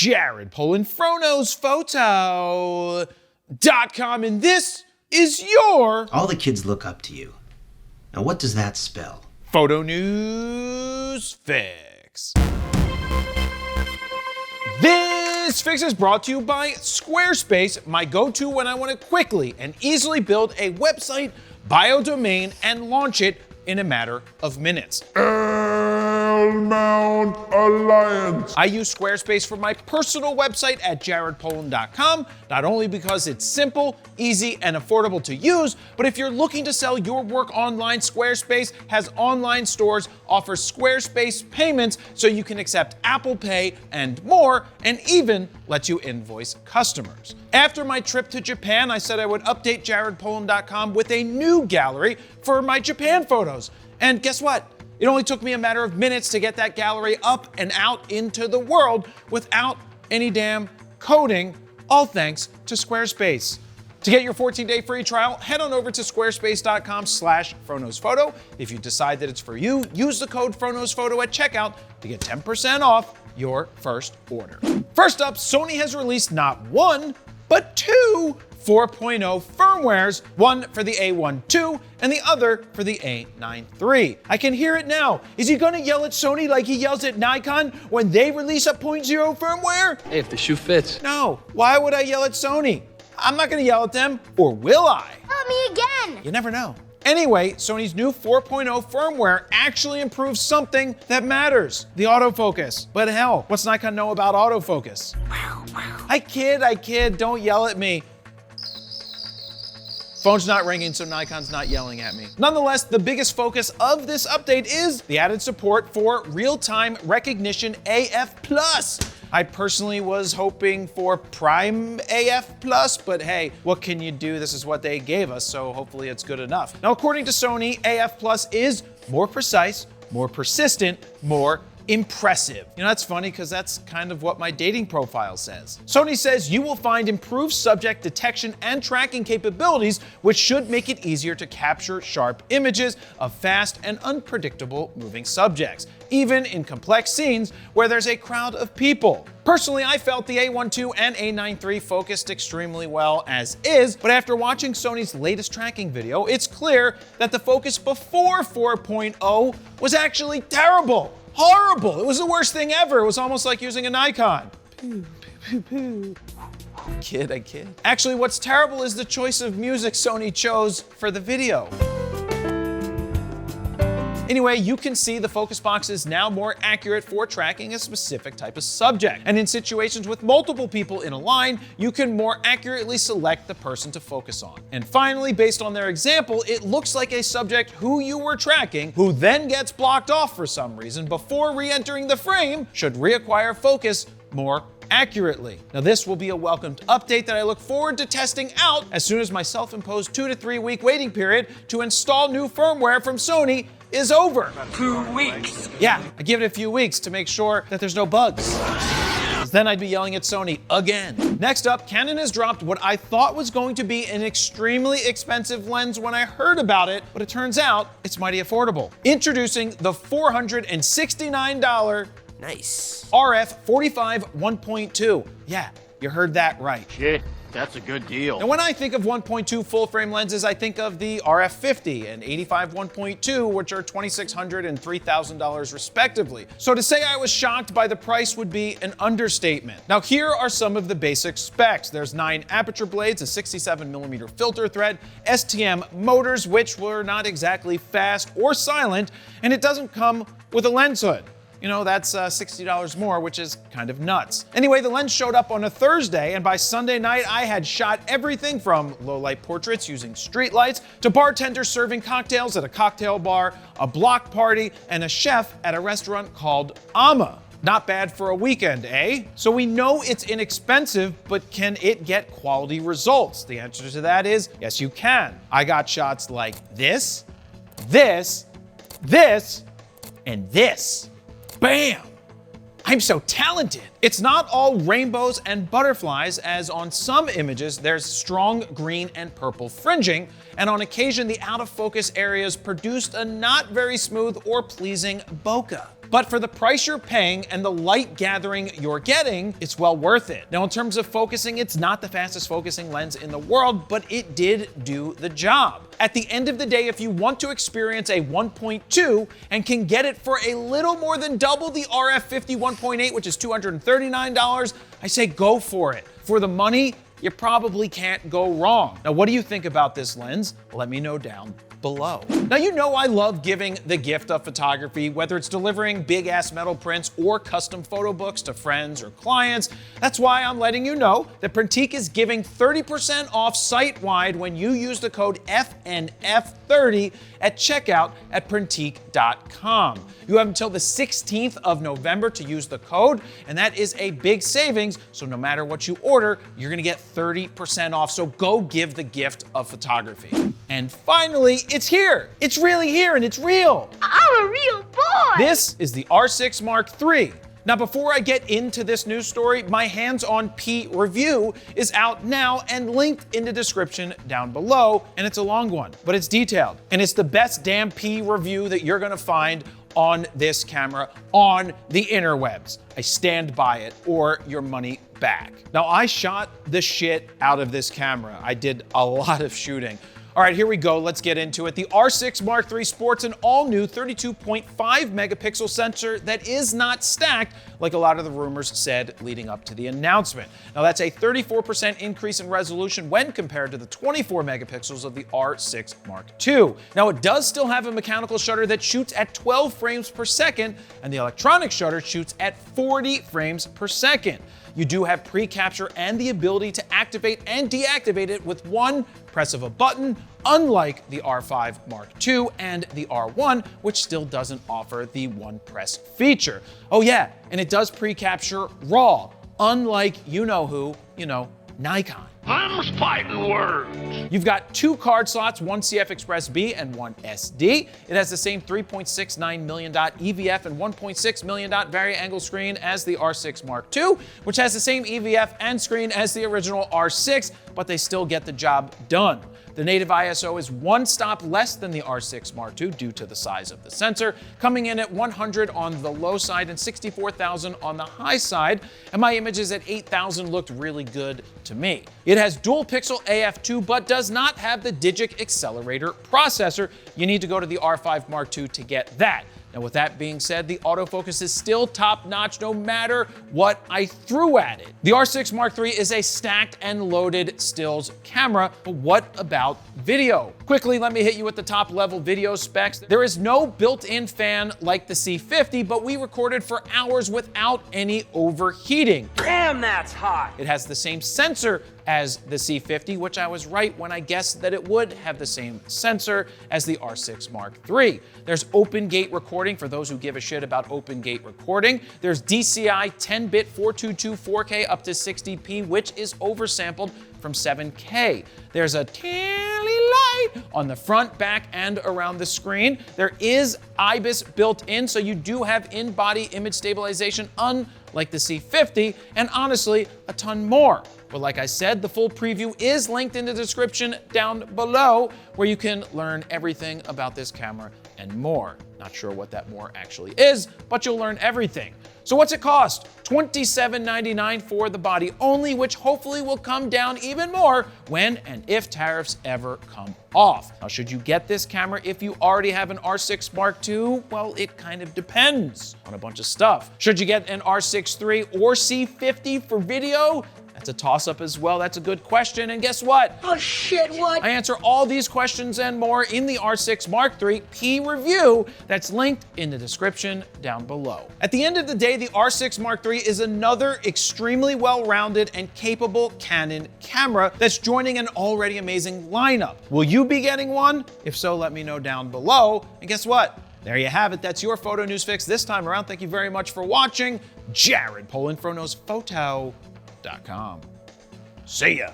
Jared Polin, PhonosPhoto.com, and this is your All the kids look up to you. Now what does that spell? Photo News Fix. This fix is brought to you by Squarespace, my go-to when I want to quickly and easily build a website, buy a domain, and launch it in a matter of minutes. Mount Alliance. I use Squarespace for my personal website at jaredpolin.com, not only because it's simple, easy, and affordable to use, but if you're looking to sell your work online, Squarespace has online stores, offers Squarespace payments so you can accept Apple Pay and more, and even lets you invoice customers. After my trip to Japan, I said I would update jaredpolin.com with a new gallery for my Japan photos. And guess what? It only took me a matter of minutes to get that gallery up and out into the world without any damn coding, all thanks to Squarespace. To get your 14-day free trial, head on over to squarespace.com/PhonosPhoto. If you decide that it's for you, use the code PhonosPhoto at checkout to get 10% off your first order. First up, Sony has released not one, but two 4.0 firmwares, one for the A1 II and the other for the A9 III. I can hear it now. Is he gonna yell at Sony like he yells at Nikon when they release a 0.0 firmware? Hey, if the shoe fits. No, why would I yell at Sony? I'm not gonna yell at them, or will I? Oh, me again! You never know. Anyway, Sony's new 4.0 firmware actually improves something that matters, the autofocus. But hell, what's Nikon know about autofocus? I kid, don't yell at me. Phone's not ringing, so Nikon's not yelling at me. Nonetheless, the biggest focus of this update is the added support for real-time recognition AF+. I personally was hoping for Prime AF+, but hey, what can you do? This is what they gave us, so hopefully it's good enough. Now, according to Sony, AF+ is more precise, more persistent, more impressive. You know, that's funny because that's kind of what my dating profile says. Sony says you will find improved subject detection and tracking capabilities, which should make it easier to capture sharp images of fast and unpredictable moving subjects, even in complex scenes where there's a crowd of people. Personally, I felt the A1 II and A9 III focused extremely well as is, but after watching Sony's latest tracking video, it's clear that the focus before 4.0 was actually terrible. Horrible. It was the worst thing ever. It was almost like using a Nikon. I kid. Actually, what's terrible is the choice of music Sony chose for the video. Anyway, you can see the focus box is now more accurate for tracking a specific type of subject. And in situations with multiple people in a line, you can more accurately select the person to focus on. And finally, based on their example, it looks like a subject who you were tracking, who then gets blocked off for some reason before re-entering the frame, should reacquire focus more accurately. Now, this will be a welcomed update that I look forward to testing out as soon as my self-imposed 2 to 3 week waiting period to install new firmware from Sony is over. 2 weeks. Yeah, I give it a few weeks to make sure that there's no bugs. 'Cause then I'd be yelling at Sony again. Next up, Canon has dropped what I thought was going to be an extremely expensive lens when I heard about it, but it turns out it's mighty affordable. Introducing the $469 Nice. RF 45 1.2. Yeah, you heard that right. Shit, that's a good deal. And when I think of 1.2 full frame lenses, I think of the RF 50 and 85 1.2, which are $2,600 and $3,000 respectively. So to say I was shocked by the price would be an understatement. Now here are some of the basic specs. There's 9 aperture blades, a 67mm filter thread, STM motors, which were not exactly fast or silent, and it doesn't come with a lens hood. You know, that's $60 more, which is kind of nuts. Anyway, the lens showed up on a Thursday, and by Sunday night, I had shot everything from low-light portraits using street lights to bartenders serving cocktails at a cocktail bar, a block party, and a chef at a restaurant called Ama. Not bad for a weekend, eh? So we know it's inexpensive, but can it get quality results? The answer to that is, yes, you can. I got shots like this, this, this, and this. Bam! I'm so talented. It's not all rainbows and butterflies, as on some images there's strong green and purple fringing, and on occasion the out of focus areas produced a not very smooth or pleasing bokeh. but for the price you're paying and the light gathering you're getting, it's well worth it. Now, in terms of focusing, it's not the fastest focusing lens in the world, but it did do the job. At the end of the day, if you want to experience a 1.2 and can get it for a little more than double the RF50 1.8, which is $239, I say go for it. For the money, you probably can't go wrong. Now, what do you think about this lens? Let me know down below. Now, you know I love giving the gift of photography, whether it's delivering big ass metal prints or custom photo books to friends or clients. That's why I'm letting you know that Printique is giving 30% off site-wide when you use the code FNF30 at checkout at Printique.com. You have until the 16th of November to use the code, and that is a big savings. So no matter what you order, you're gonna get 30% off. So go give the gift of photography. And finally, it's here. It's really here and it's real. I'm a real boy! This is the R6 Mark III. Now, before I get into this news story, my hands-on P review is out now and linked in the description down below, and it's a long one, but it's detailed. And it's the best damn P review that you're gonna find on this camera on the interwebs. I stand by it, or your money back. Now, I shot the shit out of this camera. I did a lot of shooting. All right, here we go. Let's get into it. The R6 Mark III sports an all-new 32.5 megapixel sensor that is not stacked, like a lot of the rumors said leading up to the announcement. Now, that's a 34% increase in resolution when compared to the 24 megapixels of the R6 Mark II. Now, it does still have a mechanical shutter that shoots at 12 frames per second, and the electronic shutter shoots at 40 frames per second. You do have pre-capture and the ability to activate and deactivate it with one press of a button, unlike the R5 Mark II and the R1, which still doesn't offer the one press feature. Oh yeah, and it does pre-capture RAW, unlike you-know-who, Nikon. Them's fighting words. You've got two card slots, one CF Express B and one SD. It has the same 3.69 million dot EVF and 1.6 million dot vari-angle screen as the R6 Mark II, which has the same EVF and screen as the original R6, but they still get the job done. The native ISO is one stop less than the R6 Mark II due to the size of the sensor, coming in at 100 on the low side and 64,000 on the high side, and my images at 8,000 looked really good to me. It has dual pixel AF2, but does not have the Digic accelerator processor. You need to go to the R5 Mark II to get that. Now, with that being said, the autofocus is still top-notch no matter what I threw at it. The R6 Mark III is a stacked and loaded stills camera, but what about video? Quickly, let me hit you with the top-level video specs. There is no built-in fan like the C50, but we recorded for hours without any overheating. Damn, that's hot. It has the same sensor as the C50, which I was right when I guessed that it would have the same sensor as the R6 Mark III. There's open gate recording for those who give a shit about open gate recording. There's DCI 10-bit 422 4K up to 60p, which is oversampled from 7K. There's a tiny light on the front, back, and around the screen. There is IBIS built in, so you do have in-body image stabilization, unlike the C50, and honestly, a ton more. But like I said, the full preview is linked in the description down below, where you can learn everything about this camera and more. Not sure what that more actually is, but you'll learn everything. So what's it cost? $27.99 for the body only, which hopefully will come down even more when and if tariffs ever come off. Now, should you get this camera if you already have an R6 Mark II? Well, it kind of depends on a bunch of stuff. Should you get an R6 III or C50 for video? That's a toss-up as well. That's a good question. And guess what? Oh shit, what? I answer all these questions and more in the R6 Mark III P review that's linked in the description down below. At the end of the day, the R6 Mark III is another extremely well-rounded and capable Canon camera that's joining an already amazing lineup. Will you be getting one? If so, let me know down below. And guess what? There you have it. That's your photo news fix this time around. Thank you very much for watching. Jared Polin, PhotoNewsPhoto.com. See ya.